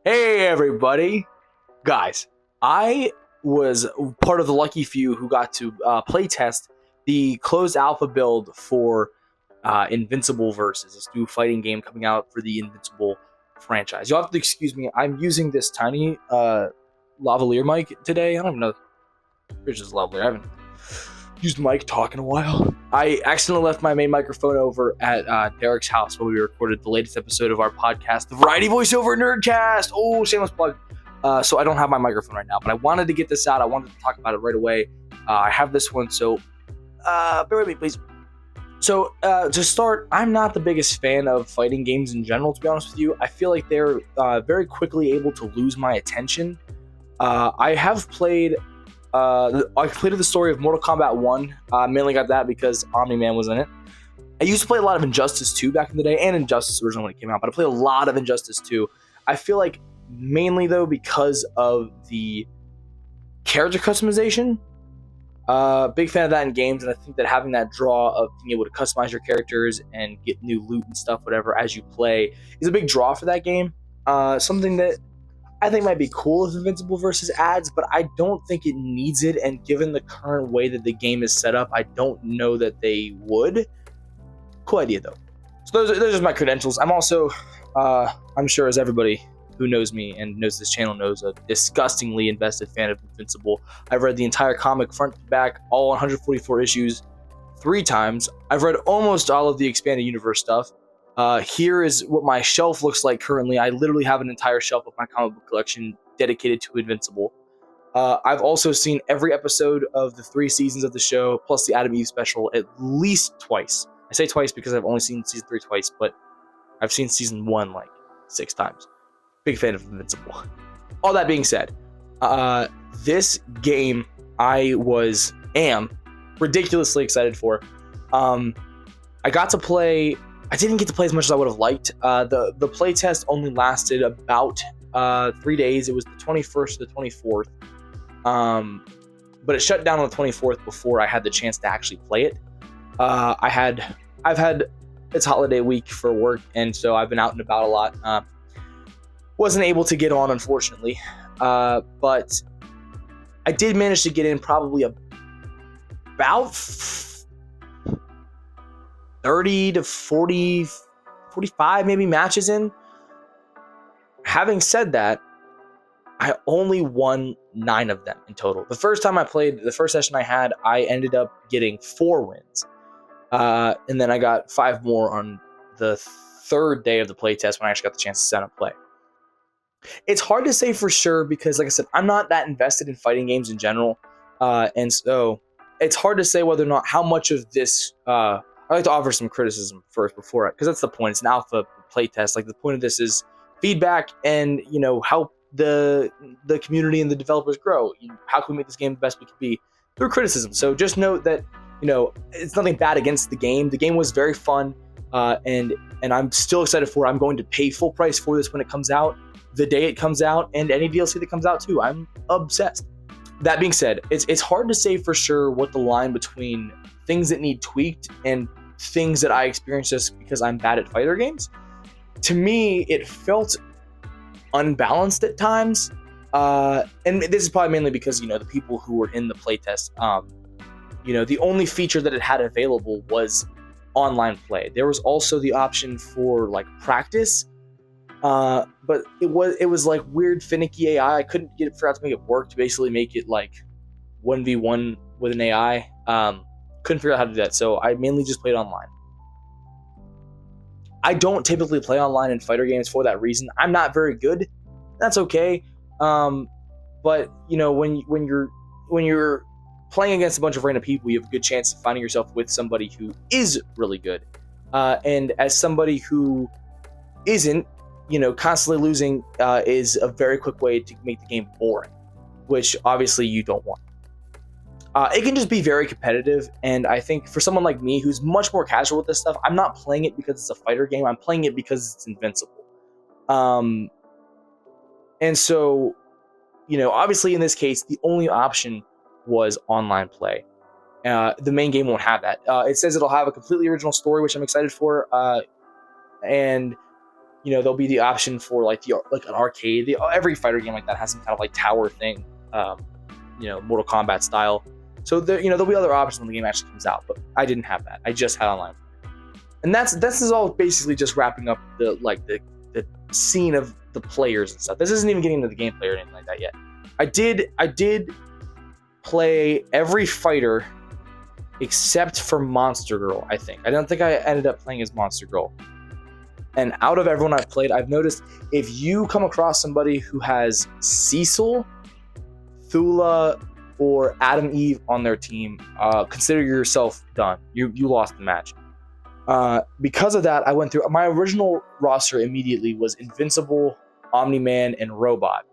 Hey everybody, guys! I was part of the lucky few who got to play test the closed alpha build for Invincible versus this new fighting game coming out for the Invincible franchise. You'll have to excuse me. I'm using this tiny lavalier mic today. I don't even know. It's just lavalier. I haven't used mic talk in a while. I accidentally left my main microphone over at Derek's house when we recorded the latest episode of our podcast, the Variety Voiceover Nerdcast. Oh, shameless plug. So I don't have my microphone right now, but I wanted to get this out. I wanted to talk about it right away. I have this one, so bear with me, please. So to start, I'm not the biggest fan of fighting games in general, to be honest with you. I feel like they're very quickly able to lose my attention. I have played... I completed the story of Mortal Kombat 1. Mainly got that because Omni-Man was in it. I used to play a lot of Injustice 2 back in the day, and Injustice originally when it came out, but I played a lot of Injustice 2. I feel like mainly, though, because of the character customization. Big fan of that in games, and I think that having that draw of being able to customize your characters and get new loot and stuff, whatever, as you play, is a big draw for that game. Something that I think might be cool if Invincible versus adds, but I don't think it needs it, and given the current way that the game is set up, I don't know that they would. Cool idea, though. So those are just my credentials. I'm also, I'm sure as everybody who knows me and knows this channel knows, a disgustingly invested fan of Invincible. I've read the entire comic front to back, all 144 issues, 3 times. I've read almost all of the expanded universe stuff. Here is what my shelf looks like currently. I literally have an entire shelf of my comic book collection dedicated to Invincible. I've also seen every episode of the 3 seasons of the show, plus the Adam Eve special, at least twice. I say twice because I've only seen season 3 twice, but I've seen season 1 like 6 times. Big fan of Invincible. All that being said, this game I am ridiculously excited for. I got to play... I didn't get to play as much as I would have liked. The playtest only lasted about 3 days. It was the 21st to the 24th. But it shut down on the 24th before I had the chance to actually play it. It's holiday week for work, and so I've been out and about a lot. Wasn't able to get on, unfortunately. But I did manage to get in probably about 30 to 40, 45 maybe matches in. Having said that, I only won 9 of them in total. The first time I played, the first session I had, I ended up getting 4 wins. And then I got 5 more on the 3rd day of the playtest when I actually got the chance to set up play. It's hard to say for sure because, like I said, I'm not that invested in fighting games in general. And so it's hard to say whether or not how much of this... I like to offer some criticism first before it, because that's the point. It's an alpha playtest. Like, the point of this is feedback and, help the community and the developers grow. How can we make this game the best we can be through criticism? So just note that, it's nothing bad against the game. The game was very fun, and I'm still excited for it. I'm going to pay full price for this when it comes out, the day it comes out, and any DLC that comes out too. I'm obsessed. That being said, it's hard to say for sure what the line between things that need tweaked and things that I experience just because I'm bad at fighter games. To me, it felt unbalanced at times. And this is probably mainly because, the people who were in the playtest, the only feature that it had available was online play. There was also the option for like practice, but it was like weird finicky AI. I couldn't figure out to make it work, to basically make it like 1v1 with an AI. Couldn't figure out how to do that, so I mainly just played online. I don't typically play online in fighter games for that reason. I'm not very good. That's okay. But when you're playing against a bunch of random people, you have a good chance of finding yourself with somebody who is really good. And as somebody who isn't, constantly losing is a very quick way to make the game boring, which obviously you don't want. It can just be very competitive, and I think for someone like me who's much more casual with this stuff, I'm not playing it because it's a fighter game. I'm playing it because it's Invincible. And so, obviously in this case, the only option was online play. The main game won't have that. It says it'll have a completely original story, which I'm excited for. And there'll be the option for like an arcade. Every fighter game like that has some kind of like tower thing, Mortal Kombat style. So there'll be other options when the game actually comes out. But I didn't have that. I just had online, and this is all basically just wrapping up the scene of the players and stuff. This isn't even getting into the gameplay or anything like that yet. I did play every fighter except for Monster Girl, I think. I don't think I ended up playing as Monster Girl. And out of everyone I've played, I've noticed if you come across somebody who has Cecil, Thula, or Adam Eve on their team, consider yourself done. You lost the match. Because of that, I went through my original roster immediately was Invincible, Omni-Man, and Robot.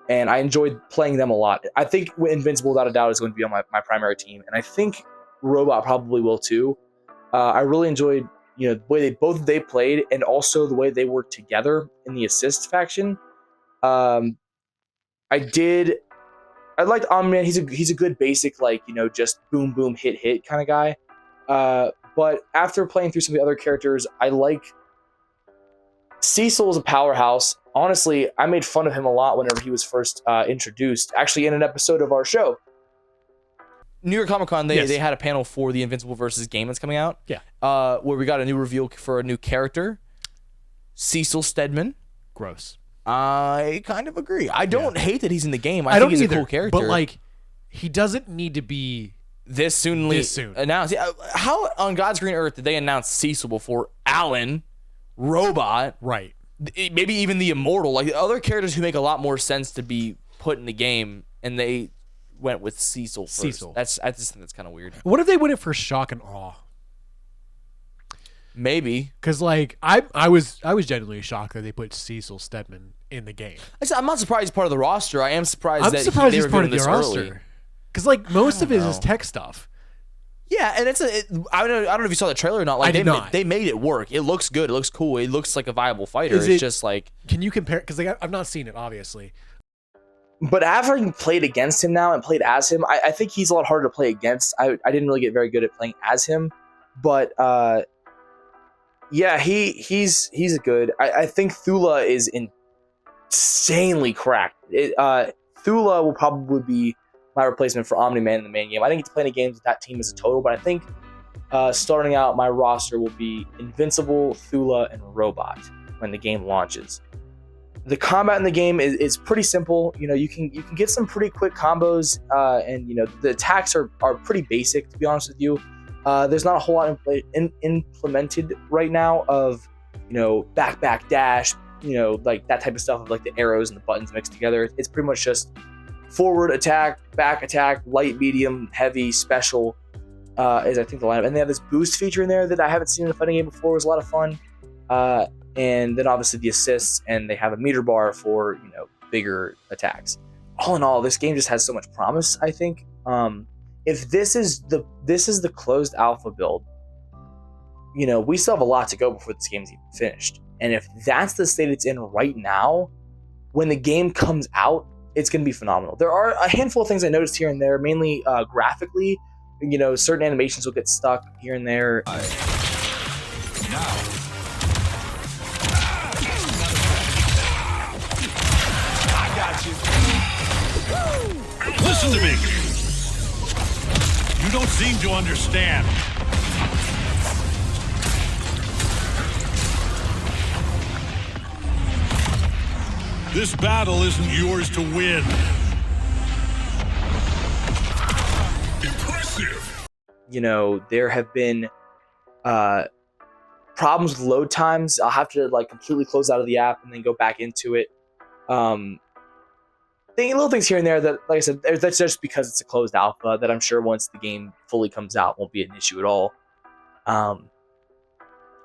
And I enjoyed playing them a lot. I think Invincible, without a doubt, is going to be on my primary team. And I think Robot probably will too. I really enjoyed the way they played, and also the way they worked together in the assist faction. I liked Omni-Man. He's a good basic, just boom boom hit kind of guy. But after playing through some of the other characters, I like Cecil is a powerhouse. Honestly, I made fun of him a lot whenever he was first introduced, actually in an episode of our show. New York Comic Con, they had a panel for the Invincible versus game that's coming out. Yeah. Where we got a new reveal for a new character, Cecil Stedman. Gross. I kind of agree. I don't hate that he's in the game. I think he's either, a cool character. But he doesn't need to be this soon announced. How on God's green earth did they announce Cecil before Alan, Robot, right? Maybe even the Immortal, like other characters who make a lot more sense to be put in the game, and they went with Cecil first. I just think that's kind of weird. What if they went it for shock and awe? Maybe, because I was genuinely shocked that they put Cecil Stedman in the game. I'm not surprised he's part of the roster. I am surprised he's part of the roster. Because most of it is tech stuff. Yeah, and I don't know if you saw the trailer or not. I did not. They made it work. It looks good. It looks cool. It looks like a viable fighter. It's just like... Can you compare... Because I've not seen it, obviously. But having played against him now and played as him, I think he's a lot harder to play against. I didn't really get very good at playing as him. But, yeah, he's good. I think Thula is insanely cracked. Thula will probably be my replacement for Omni-Man in the main game. I didn't get to play any games with that team as a total, but I think starting out, my roster will be Invincible, Thula, and Robot when the game launches. The combat in the game is pretty simple. You can get some pretty quick combos, and the attacks are pretty basic, to be honest with you. There's not a whole lot implemented right now of back dash, like that type of stuff of like the arrows and the buttons mixed together. It's pretty much just forward attack, back attack, light, medium, heavy, special is I think the lineup. And they have this boost feature in there that I haven't seen in a fighting game before. It was a lot of fun. And then obviously the assists, and they have a meter bar for bigger attacks. All in all, this game just has so much promise, I think. If this is the closed alpha build, we still have a lot to go before this game's even finished. And if that's the state it's in right now, when the game comes out, it's going to be phenomenal. There are a handful of things I noticed here and there, mainly graphically. Certain animations will get stuck here and there. Listen to me. You don't seem to understand. This battle isn't yours to win. Impressive. There have been problems with load times. I'll have to completely close out of the app and then go back into it. Little things here and there that, like I said, that's just because it's a closed alpha that I'm sure once the game fully comes out won't be an issue at all.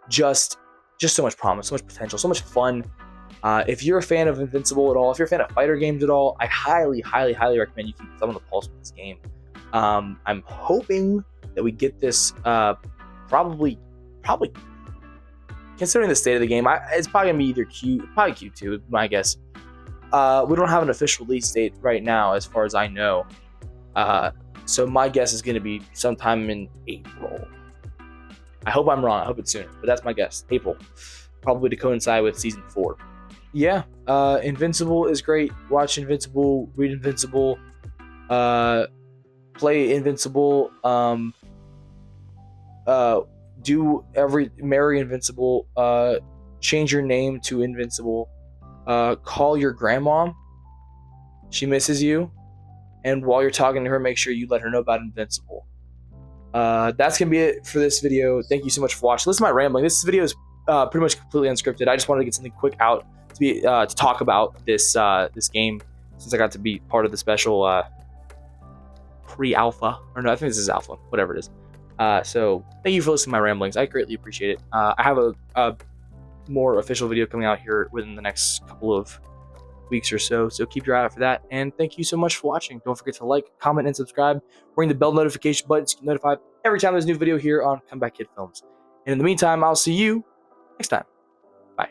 Just so much promise, so much potential, so much fun. If you're a fan of Invincible at all, if you're a fan of fighter games at all, I highly, highly, highly recommend you keep thumb on the pulse with this game. I'm hoping that we get this probably considering the state of the game. It's probably gonna be either Q2, my guess. We don't have an official release date right now, as far as I know. So my guess is going to be sometime in April. I hope I'm wrong. I hope it's sooner, but that's my guess. April. probably to coincide with season 4. Yeah, Invincible is great. Watch Invincible, read Invincible, play Invincible, marry Invincible, change your name to Invincible, call your grandma. She misses you. And while you're talking to her, make sure you let her know about Invincible. That's going to be it for this video. Thank you so much for watching. Listen to my rambling. This video is pretty much completely unscripted. I just wanted to get something quick out to talk about this game, since I got to be part of the special pre-alpha. Or no, I think this is alpha. Whatever it is. So thank you for listening to my ramblings. I greatly appreciate it. I have a more official video coming out here within the next couple of weeks or so keep your eye out for that, and thank you so much for watching. Don't forget to like, comment, and subscribe. Ring the bell notification button to get notified every time there's a new video here on Comeback Kid Films. And in the meantime, I'll see you next time. Bye.